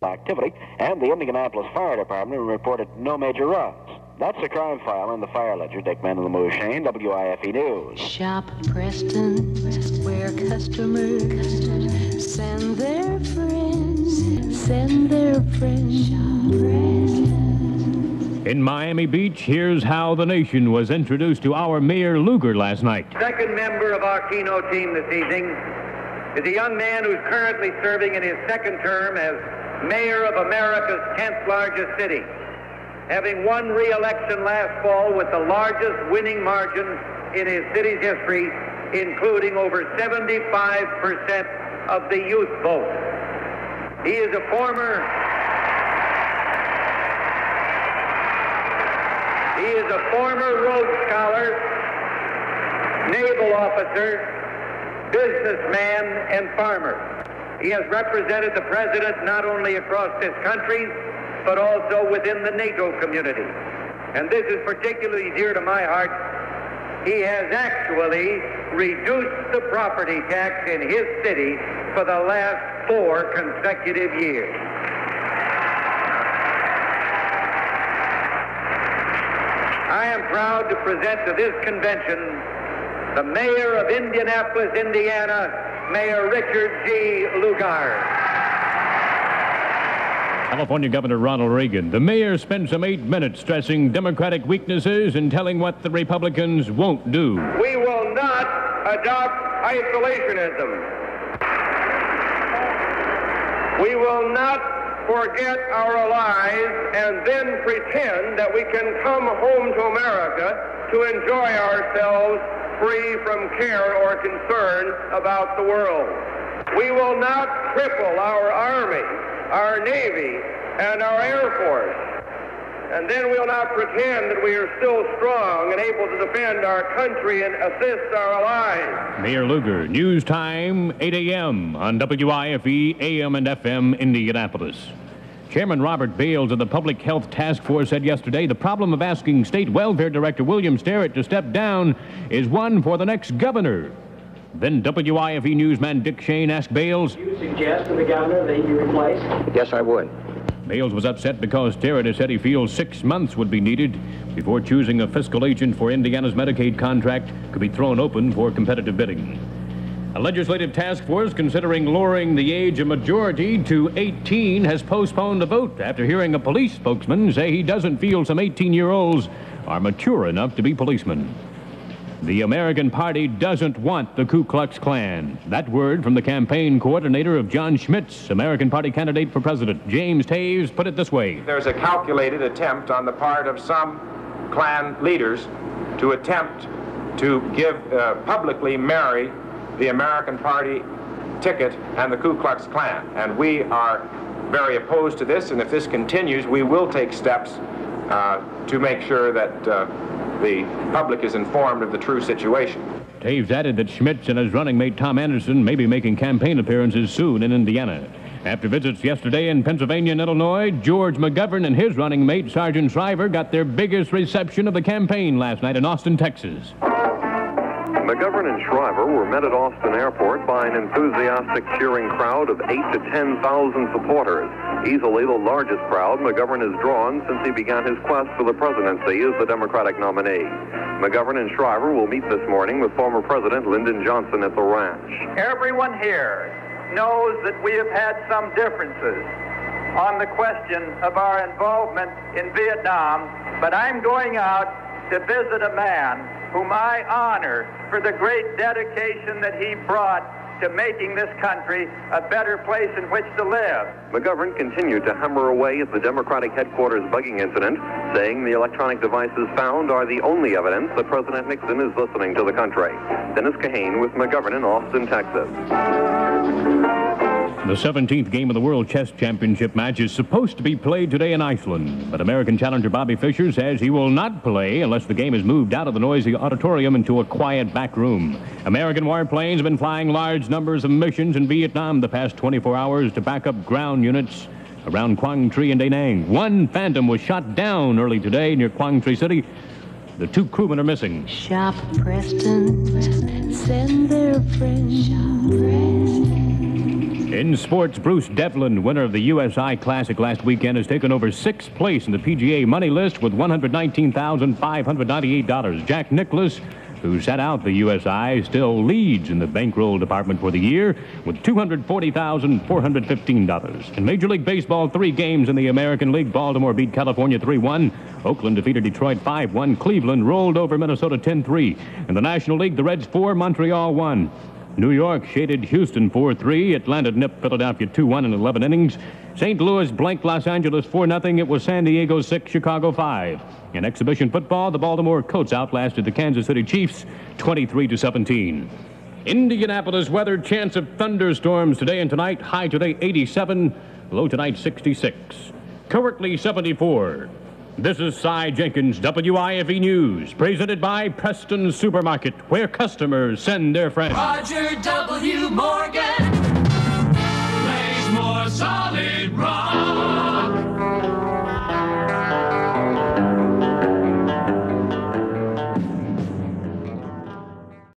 activity, and the Indianapolis Fire Department reported no major runs. That's the crime file in the fire ledger. Dick Mann and the Moose Shane, WIFE News. Shop Preston, where customers send their friends, send their friends. Shop Preston. In Miami Beach, here's how the nation was introduced to our Mayor Lugar last night. Second member of our keynote team this evening is a young man who's currently serving in his second term as mayor of America's 10th largest city, having won re-election last fall with the largest winning margin in his city's history, including over 75% of the youth vote. He is a former Rhodes Scholar, naval officer, businessman, and farmer. He has represented the president not only across this country, but also within the NATO community. And this is particularly dear to my heart. He has actually reduced the property tax in his city for the last 4 consecutive years. I am proud to present to this convention the mayor of Indianapolis, Indiana, Mayor Richard G. Lugar. California Governor Ronald Reagan. The mayor spent some 8 minutes stressing Democratic weaknesses and telling what the Republicans won't do. We will not adopt isolationism. We will not forget our lives and then pretend that we can come home to America to enjoy ourselves free from care or concern about the world. We will not cripple our Army, our Navy, and our Air Force. And then we'll not pretend that we are still strong and able to defend our country and assist our allies. Mayor Lugar, news time, 8 a.m. on WIFE, AM and FM, Indianapolis. Chairman Robert Bales of the Public Health Task Force said yesterday the problem of asking State Welfare Director William Sterrett to step down is one for the next governor. Then WIFE newsman Dick Shane asked Bales, Do you suggest to the governor that he be replaced? Yes, I would. Bales was upset because Sterrett has said he feels 6 months would be needed before choosing a fiscal agent for Indiana's Medicaid contract could be thrown open for competitive bidding. A legislative task force considering lowering the age of majority to 18 has postponed the vote after hearing a police spokesman say he doesn't feel some 18-year-olds are mature enough to be policemen. The American Party doesn't want the Ku Klux Klan. That word from the campaign coordinator of John Schmidt's American Party candidate for president. James Taves put it this way. There's a calculated attempt on the part of some Klan leaders to attempt to give publicly marry the American Party ticket and the Ku Klux Klan. And we are very opposed to this, and if this continues, we will take steps to make sure that the public is informed of the true situation. Taves added that Schmitz and his running mate Tom Anderson may be making campaign appearances soon in Indiana. After visits yesterday in Pennsylvania and Illinois, George McGovern and his running mate Sergeant Shriver got their biggest reception of the campaign last night in Austin, Texas. McGovern and Shriver were met at Austin Airport by an enthusiastic cheering crowd of 8,000 to 10,000 supporters. Easily the largest crowd McGovern has drawn since he began his quest for the presidency as the Democratic nominee. McGovern and Shriver will meet this morning with former President Lyndon Johnson at the ranch. Everyone here knows that we have had some differences on the question of our involvement in Vietnam, but I'm going out to visit a man whom I honor for the great dedication that he brought to making this country a better place in which to live. McGovern continued to hammer away at the Democratic headquarters bugging incident, saying the electronic devices found are the only evidence that President Nixon is listening to the country. Dennis Kahane with McGovern in Austin, Texas. The 17th game of the World Chess Championship match is supposed to be played today in Iceland, but American challenger Bobby Fischer says he will not play unless the game is moved out of the noisy auditorium into a quiet back room. American warplanes have been flying large numbers of missions in Vietnam the past 24 hours to back up ground units around Quang Tri and Da Nang. One Phantom was shot down early today near Quang Tri City. The 2 crewmen are missing. Shop Preston, send their friends. Shop Preston. In sports, Bruce Devlin, winner of the USI Classic last weekend, has taken over 6th place in the PGA money list with $119,598. Jack Nicklaus, who sat out the USI, still leads in the bankroll department for the year with $240,415. In Major League Baseball, 3 games in the American League. Baltimore beat California 3-1. Oakland defeated Detroit 5-1. Cleveland rolled over Minnesota 10-3. In the National League, the Reds 4, Montreal 1. New York shaded Houston 4-3. Atlanta nipped Philadelphia 2-1 in 11 innings. St. Louis blanked Los Angeles 4-0. It was San Diego 6, Chicago 5. In exhibition football, the Baltimore Colts outlasted the Kansas City Chiefs 23-17. Indianapolis weather, chance of thunderstorms today and tonight. High today 87, low tonight 66. Currently 74. This is Cy Jenkins, WIFE News, presented by Preston Supermarket, where customers send their friends. Roger W. Morgan.